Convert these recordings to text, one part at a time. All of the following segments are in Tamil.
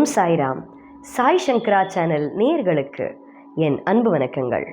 ஓம் சாய்ராம். சாய் சங்கரா சேனல் நேயர்களுக்கு என் அன்பு வணக்கங்கள்.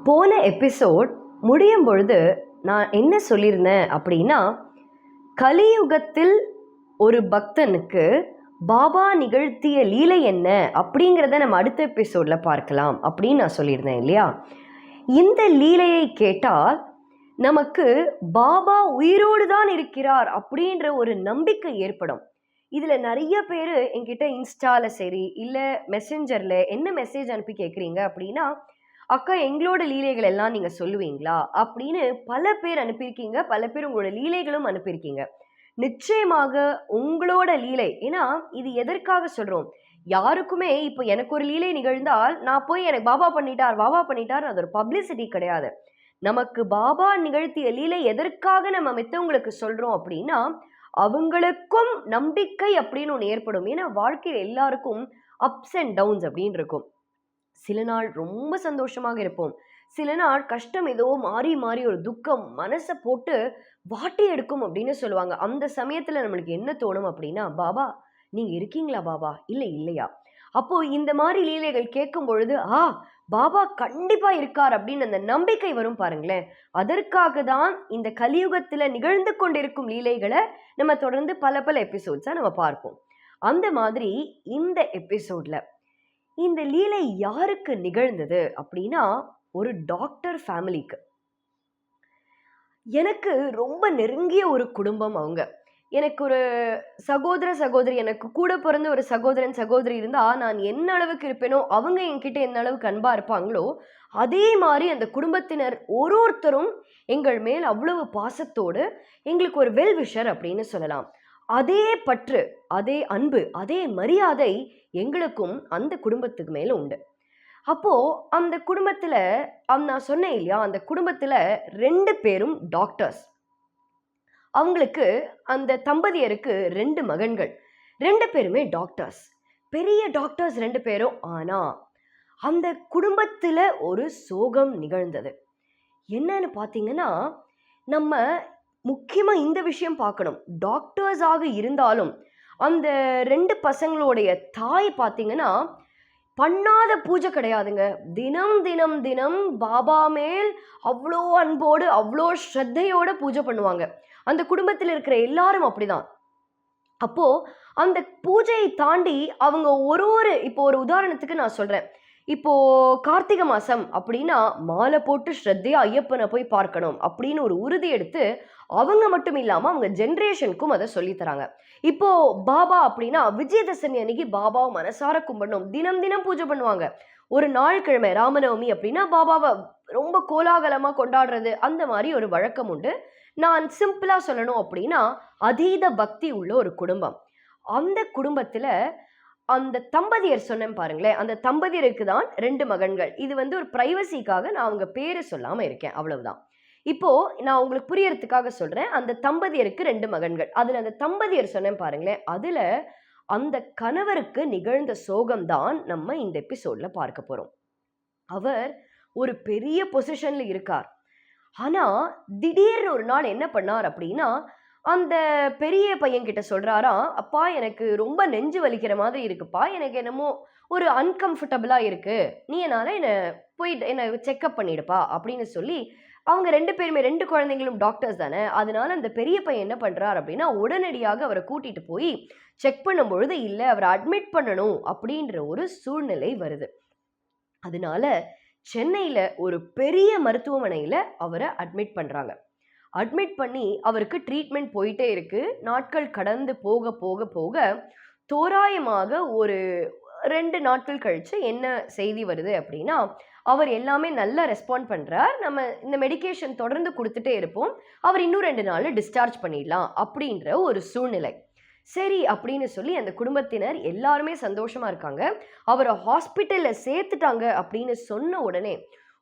போன எபிசோட் முடியும் பொழுது நான் என்ன சொல்லியிருந்தேன் அப்படின்னா, கலியுகத்தில் ஒரு பக்தனுக்கு பாபா நிகழ்த்திய லீலை என்ன அப்படிங்கிறத நம்ம அடுத்த எபிசோடில் பார்க்கலாம் அப்படின்னு நான் சொல்லியிருந்தேன் இல்லையா. இந்த லீலையை கேட்டால் நமக்கு பாபா உயிரோடு தான் இருக்கிறார் அப்படின்ற ஒரு நம்பிக்கை ஏற்படும். இதில் நிறைய பேர் என்கிட்ட இன்ஸ்டாவில் சரி இல்லை மெசேஞ்சரில் என்ன மெசேஜ் அனுப்பி கேட்குறீங்க அப்படின்னா, அக்கா எங்களோட லீலைகள் எல்லாம் நீங்கள் சொல்லுவீங்களா அப்படின்னு பல பேர் அனுப்பியிருக்கீங்க. பல பேர் உங்களோட லீலைகளும் அனுப்பியிருக்கீங்க. நிச்சயமாக உங்களோட லீலை, ஏன்னா இது எதற்காக சொல்கிறோம், யாருக்குமே இப்போ எனக்கு ஒரு லீலை நிகழ்ந்தால் நான் போய் எனக்கு பாபா பண்ணிட்டார் அது ஒரு பப்ளிசிட்டி கிடையாது. நமக்கு பாபா நிகழ்த்திய லீலை எதற்காக நம்ம மற்றவங்களுக்கு சொல்கிறோம் அப்படின்னா, அவங்களுக்கும் நம்பிக்கை அப்படின்னு ஒன்று ஏற்படும். ஏன்னா வாழ்க்கையில் எல்லாருக்கும் அப்ஸ் அண்ட் டவுன்ஸ் அப்படின்னு இருக்கும். சில நாள் ரொம்ப சந்தோஷமாக இருப்போம், சில நாள் கஷ்டம் ஏதோ மாறி மாறி ஒரு துக்கம் மனசை போட்டு வாட்டி எடுக்கும் அப்படின்னு சொல்லுவாங்க. அந்த சமயத்தில் நம்மளுக்கு என்ன தோணும் அப்படின்னா, பாபா நீங்கள் இருக்கீங்களா பாபா, இல்லை இல்லையா. அப்போது இந்த மாதிரி லீலைகள் கேட்கும் பொழுது பாபா கண்டிப்பாக இருக்கார் அப்படின்னு அந்த நம்பிக்கை வரும் பாருங்களேன். அதற்காக தான் இந்த கலியுகத்தில் நிகழ்ந்து கொண்டிருக்கும் லீலைகளை நம்ம தொடர்ந்து பல எபிசோட்ஸாக நம்ம பார்ப்போம். அந்த மாதிரி இந்த எபிசோடில் இந்த லீலை யாருக்கு நிகழ்ந்தது அப்படின்னா, ஒரு டாக்டர் ஃபேமிலிக்கு. எனக்கு ரொம்ப நெருங்கிய ஒரு குடும்பம் அவங்க. எனக்கு ஒரு சகோதரி, எனக்கு கூட பிறந்த ஒரு சகோதரி இருந்தால் நான் என்ன அளவுக்கு இருப்பேனோ அவங்க என்கிட்ட என்ன அளவுக்கு அன்பாக இருப்பாங்களோ அதே மாதிரி அந்த குடும்பத்தினர் ஒருத்தரும் எங்கள் மேல் அவ்வளவு பாசத்தோடு எங்களுக்கு ஒரு வெல்விஷர் அப்படின்னு சொல்லலாம். அதே பற்று, அதே அன்பு, அதே மரியாதை எங்களுக்கும் அந்த குடும்பத்துக்கு மேலே உண்டு. அப்போது அந்த குடும்பத்தில் நான் சொன்னேன் இல்லையா, அந்த குடும்பத்தில் 2 பேரும் டாக்டர்ஸ். அவங்களுக்கு அந்த தம்பதியருக்கு 2 மகன்கள், 2 பேருமே டாக்டர்ஸ், பெரிய டாக்டர்ஸ் 2 பேரும். ஆனால் அந்த குடும்பத்தில் ஒரு சோகம் நிகழ்ந்தது. என்னன்னு பார்த்தீங்கன்னா, நம்ம முக்கியமாக இந்த விஷயம் பார்க்கணும். டாக்டர்ஸாக இருந்தாலும் அந்த 2 பசங்களுடைய தாய் பார்த்தீங்கன்னா பண்ணாத பூஜை கிடையாதுங்க. தினம் தினம் தினம் பாபா மேல் அவ்வளோ அன்போடு அவ்வளோ ஸ்ரத்தையோடு பூஜை பண்ணுவாங்க. அந்த குடும்பத்தில் இருக்கிற எல்லாரும் அப்படிதான். அப்போது அந்த பூஜையை தாண்டி அவங்க இப்போ ஒரு உதாரணத்துக்கு நான் சொல்கிறேன். இப்போது கார்த்திகை மாதம் அப்படின்னா மாலை போட்டு ஸ்ரத்தையாக ஐயப்பனை போய் பார்க்கணும் அப்படின்னு ஒரு உறுதி எடுத்து அவங்க மட்டும் இல்லாமல் அவங்க ஜென்ரேஷனுக்கும் அதை சொல்லித்தராங்க. இப்போது பாபா அப்படின்னா விஜயதசமி அன்னைக்கு பாபாவை மனசார கும்பிடணும், தினம் தினம் பூஜை பண்ணுவாங்க. ஒரு நாள் கிழமை ராமநவமி அப்படின்னா பாபாவை ரொம்ப கோலாகலமாக கொண்டாடுறது, அந்த மாதிரி ஒரு வழக்கம் உண்டு. நான் சிம்பிளாக சொல்லணும் அப்படின்னா அதீத பக்தி உள்ள ஒரு குடும்பம். அந்த குடும்பத்தில் அந்த தம்பதியர் சொன்னேன் பாருங்களேன், அந்த தம்பதியருக்கு தான் 2 மகன்கள். இது ஒரு பிரைவசிக்காக நான் அவங்க பேரை சொல்லாமல் இருக்கேன், அவ்வளவுதான். இப்போது நான் உங்களுக்கு புரியறதுக்காக சொல்கிறேன். அந்த தம்பதியருக்கு 2 மகன்கள். அதில் அந்த தம்பதியர் சொன்னேன் பாருங்களேன், அதில் அந்த கணவருக்கு நிகழ்ந்த சோகம்தான் நம்ம இந்த எபிசோடில் பார்க்க போகிறோம். அவர் ஒரு பெரிய பொசிஷனில் இருக்கார். ஆனால் திடீர்னு ஒரு நாள் என்ன பண்ணார் அப்படின்னா, அந்த பெரிய பையன்கிட்ட சொல்கிறாராம், அப்பா எனக்கு ரொம்ப நெஞ்சு வலிக்கிற மாதிரி இருக்குப்பா, எனக்கு என்னமோ ஒரு அன்கம்ஃபர்டபுளாக இருக்குது, நீ என்னால் என்னை செக்கப் பண்ணிடுப்பா அப்படின்னு சொல்லி, அவங்க 2 பேருமே 2 குழந்தைங்களும் டாக்டர்ஸ் தானே. அதனால அந்த பெரிய பையன் என்ன பண்ணுறார் அப்படின்னா, உடனடியாக அவரை கூட்டிகிட்டு போய் செக் பண்ணும்பொழுது இல்லை, அவரை அட்மிட் பண்ணணும் அப்படின்ற ஒரு சூழ்நிலை வருது. அதனால சென்னையில் ஒரு பெரிய மருத்துவமனையில் அவரை அட்மிட் பண்ணுறாங்க. அட்மிட் பண்ணி அவருக்கு ட்ரீட்மெண்ட் போயிட்டே இருக்குது. நாட்கள் கடந்து போக போக போக தோராயமாக ஒரு 2 நாட்கள் கழித்து என்ன செய்தி வருது அப்படின்னா, அவர் எல்லாமே நல்லா ரெஸ்பாண்ட் பண்ணுறார், நம்ம இந்த மெடிக்கேஷன் தொடர்ந்து கொடுத்துட்டே இருப்போம், அவர் இன்னும் 2 நாளில் டிஸ்சார்ஜ் பண்ணிடலாம் அப்படின்ற ஒரு சூழ்நிலை. சரி அப்படின்னு சொல்லி அந்த குடும்பத்தினர் எல்லாருமே சந்தோஷமாக இருக்காங்க. அவரை ஹாஸ்பிட்டலில் சேர்த்துட்டாங்க அப்படின்னு சொன்ன உடனே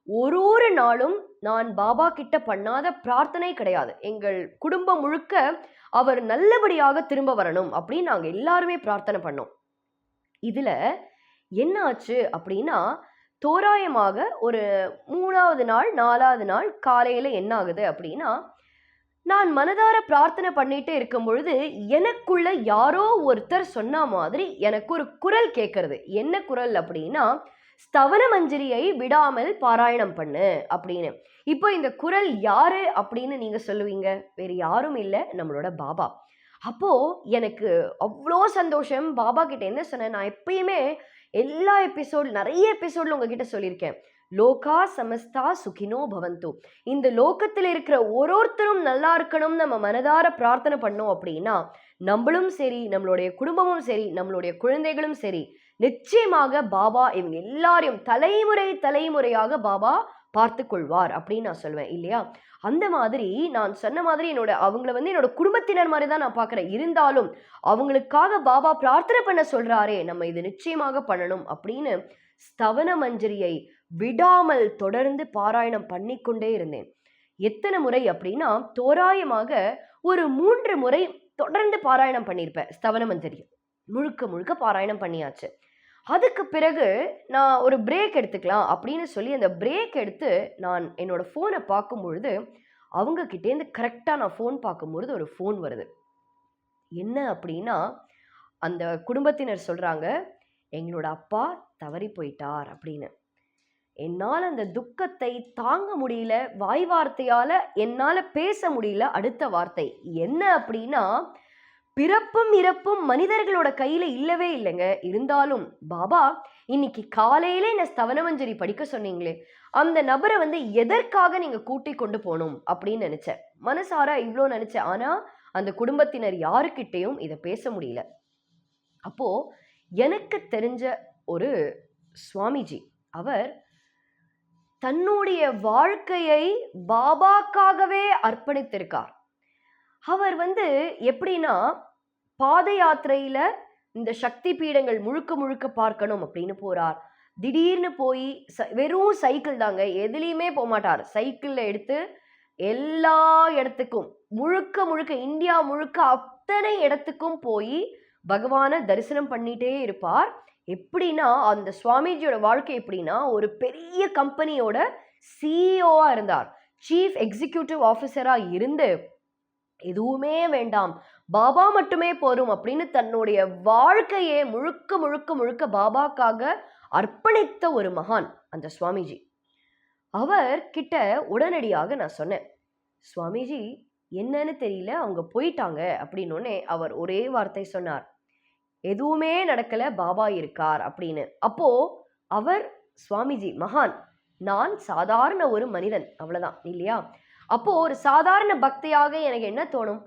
ஒரு நாளும் நான் பாபா கிட்ட பண்ணாத பிரார்த்தனை கிடையாது. எங்கள் குடும்பம் முழுக்க அவர் நல்லபடியாக திரும்ப வரணும் அப்படின்னு நாங்கள் எல்லாருமே பிரார்த்தனை பண்ணோம். இதில் என்ன ஆச்சு அப்படின்னா, தோராயமாக ஒரு 3வது நாள் 4வது நாள் காலையில் என்ன ஆகுது அப்படின்னா, நான் மனதார பிரார்த்தனை பண்ணிட்டு இருக்கும் பொழுது எனக்குள்ள யாரோ ஒருத்தர் சொன்ன மாதிரி எனக்கு ஒரு குரல் கேட்கறது. என்ன குரல் அப்படின்னா, ஸ்தவன மஞ்சரியை விடாமல் பாராயணம் பண்ணு அப்படின்னு. இப்போ இந்த குரல் யாரு அப்படின்னு நீங்க சொல்லுவீங்க? வேறு யாரும் இல்லை, நம்மளோட பாபா. அப்போ எனக்கு அவ்வளோ சந்தோஷம். பாபா கிட்ட என்ன சொன்னேன், நான் எப்பயுமே எல்லா நிறைய எபிசோட்ல உங்ககிட்ட சொல்லியிருக்கேன், லோகா சமஸ்தா சுகினோ பவந்து. இந்த லோகத்தில் இருக்கிற ஒருத்தரும் நல்லா இருக்கணும் நம்ம மனதார பிரார்த்தனை பண்ணோம் அப்படின்னா, நம்மளும் சரி, நம்மளுடைய குடும்பமும் சரி, நம்மளுடைய குழந்தைகளும் சரி, நிச்சயமாக பாபா இவங்க எல்லாரையும் தலைமுறையாக பாபா பார்த்து கொள்வார் அப்படின்னு நான் சொல்லுவேன் இல்லையா. அந்த மாதிரி நான் சொன்ன மாதிரி அவங்கள என்னோட குடும்பத்தினர் மாதிரி தான் நான் பார்க்குறேன். இருந்தாலும் அவங்களுக்காக பாபா பிரார்த்தனை பண்ண சொல்றாரே, நம்ம இது நிச்சயமாக பண்ணணும் அப்படின்னு ஸ்தவன மஞ்சரியை விடாமல் தொடர்ந்து பாராயணம் பண்ணிக்கொண்டே இருந்தேன். எத்தனை முறை அப்படின்னா, தோராயமாக ஒரு 3 முறை தொடர்ந்து பாராயணம் பண்ணியிருப்பேன். ஸ்தவன மஞ்சரி முழுக்க பாராயணம் பண்ணியாச்சு. அதுக்கு பிறகு நான் ஒரு பிரேக் எடுத்துக்கலாம் அப்படின்னு சொல்லி அந்த பிரேக் எடுத்து நான் என்னோட ஃபோனை பார்க்கும் பொழுது, அவங்க கிட்டேருந்து கரெக்டாக நான் ஃபோன் பார்க்கும்பொழுது ஒரு ஃபோன் வருது. என்ன அப்படின்னா, அந்த குடும்பத்தினர் சொல்கிறாங்க, எங்களோட அப்பா தவறி போயிட்டார் அப்படின்னு. என்னால் அந்த துக்கத்தை தாங்க முடியல. வாய் வார்த்தையால் என்னால் பேச முடியல. அடுத்த வார்த்தை என்ன அப்படின்னா, பிறப்பும் இறப்பும் மனிதர்களோட கையில் இல்லவே இல்லைங்க. இருந்தாலும் பாபா இன்னைக்கு காலையிலே என்ன ஸ்தவனமஞ்சரி படிக்க சொன்னீங்களே, அந்த நபரை எதற்காக நீங்கள் கூட்டி கொண்டு போகணும் அப்படின்னு நினச்சேன். மனசார இவ்வளோ நினச்சேன். ஆனால் அந்த குடும்பத்தினர் யாருக்கிட்டையும் இதை பேச முடியல. அப்போது எனக்கு தெரிஞ்ச ஒரு சுவாமிஜி, அவர் தன்னுடைய வாழ்க்கையை பாபாக்காகவே அர்ப்பணித்திருக்கார். அவர் எப்படின்னா, பாத யாத்திரையில இந்த சக்தி பீடங்கள் முழுக்க பார்க்கணும் அப்படின்னு போறார். திடீர்னு போய் வெறும் சைக்கிள் தாங்க, எதுலேயுமே போக மாட்டார். சைக்கிளில் எடுத்து எல்லா இடத்துக்கும் முழுக்க இந்தியா முழுக்க அத்தனை இடத்துக்கும் போய் பகவானை தரிசனம் பண்ணிட்டே இருப்பார். எப்படின்னா, அந்த சுவாமிஜியோட வாழ்க்கை எப்படின்னா, ஒரு பெரிய கம்பெனியோட சிஇஓவா இருந்தார். சீஃப் எக்ஸிக்யூட்டிவ் ஆஃபீஸராக இருந்து எதுவுமே வேண்டாம், பாபா மட்டுமே போரும் அப்படின்னு தன்னுடைய வாழ்க்கையே முழுக்க பாபாக்காக அர்ப்பணித்த ஒரு மகான் அந்த சுவாமிஜி. அவர் கிட்ட உடனடியாக நான் சொன்னேன், சுவாமிஜி என்னன்னு தெரியல, அவங்க போயிட்டாங்க அப்படின்னோடனே அவர் ஒரே வார்த்தை சொன்னார், எதுவுமே நடக்கல, பாபா இருக்கார் அப்படின்னு. அப்போ அவர் சுவாமிஜி மகான், நான் சாதாரண ஒரு மனிதன், அவ்வளவுதான் இல்லையா. அப்போ ஒரு சாதாரண பக்தியாக எனக்கு என்ன தோணும்,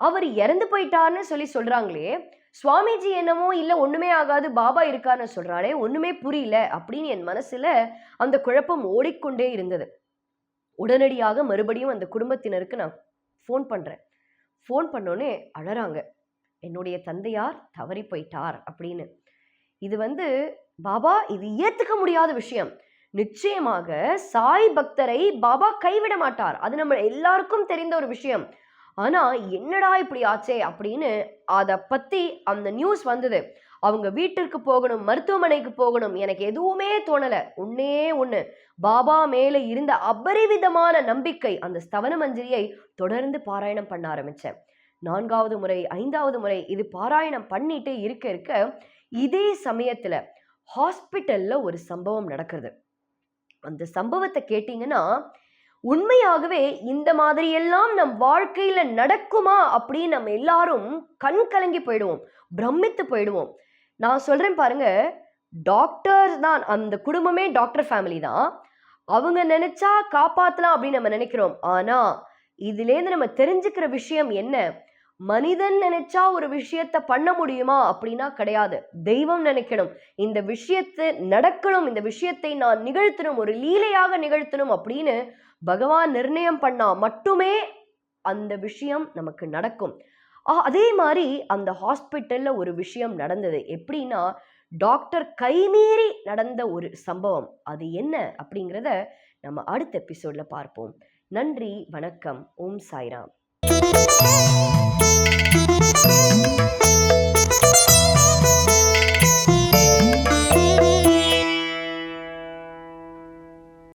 அவர் இறந்து போயிட்டார்னு சொல்றாங்களே, சுவாமிஜி என்னமோ இல்லை ஒண்ணுமே ஆகாது, பாபா இருக்காருன்னு சொல்றாளே, ஒண்ணுமே புரியல அப்படின்னு என் மனசுல அந்த குழப்பம் ஓடிக்கொண்டே இருந்தது. உடனடியாக மறுபடியும் அந்த குடும்பத்தினருக்கு நான் ஃபோன் பண்றேன். ஃபோன் பண்ணோன்னே அழறாங்க, என்னுடைய தந்தையார் தவறி போயிட்டார் அப்படின்னு. இது பாபா, இது ஏத்துக்க முடியாத விஷயம். நிச்சயமாக சாய் பக்தரை பாபா கைவிட மாட்டார், அது நம்ம எல்லாருக்கும் தெரிந்த ஒரு விஷயம். ஆனா என்னடா இப்படி ஆச்சே அப்படின்னு அதை பத்தி அந்த நியூஸ் வந்தது. அவங்க வீட்டிற்கு போகணும், மருத்துவமனைக்கு போகணும், எனக்கு எதுவுமே தோணல. ஒண்ணு பாபா மேல இருந்த அபரிவிதமான நம்பிக்கை, அந்த ஸ்தவன மஞ்சரியை தொடர்ந்து பாராயணம் பண்ண ஆரம்பிச்சேன். 4வது முறை 5வது முறை இது பாராயணம் பண்ணிட்டே இருக்க இதே சமயத்துல ஹாஸ்பிட்டல்ல ஒரு சம்பவம் நடக்கிறது. அந்த சம்பவத்தை கேட்டீங்கன்னா, உண்மையாகவே இந்த மாதிரி எல்லாம் நம் வாழ்க்கையில நடக்குமா அப்படின்னு நம்ம எல்லாரும் கண் கலங்கி போயிடுவோம், பிரமித்து போயிடுவோம். நான் சொல்றேன் பாருங்க, டாக்டர்ஸ் தான், அந்த குடும்பமே டாக்டர் ஃபேமிலி தான். அவங்க நினைச்சா காப்பாத்தலாம் அப்படின்னு நம்ம நினைக்கிறோம். ஆனா இதுலேருந்து நம்ம தெரிஞ்சுக்கிற விஷயம் என்ன, மனிதன் நினைச்சா ஒரு விஷயத்த பண்ண முடியுமா அப்படின்னா கிடையாது. தெய்வம் நினைக்கணும், இந்த விஷயத்தை நடக்கணும், இந்த விஷயத்தை நான் நிகழ்த்தணும், ஒரு லீலையாக நிகழ்த்தணும் அப்படின்னு பகவான் நிர்ணயம் பண்ணா மட்டுமே அந்த விஷயம் நமக்கு நடக்கும். அதே மாதிரி அந்த ஹாஸ்பிட்டல்ல ஒரு விஷயம் நடந்தது. எப்படின்னா, டாக்டர் கைமீறி நடந்த ஒரு சம்பவம். அது என்ன அப்படிங்கிறத நம்ம அடுத்த எபிசோட்ல பார்ப்போம். நன்றி, வணக்கம், ஓம் சாய்ராம்.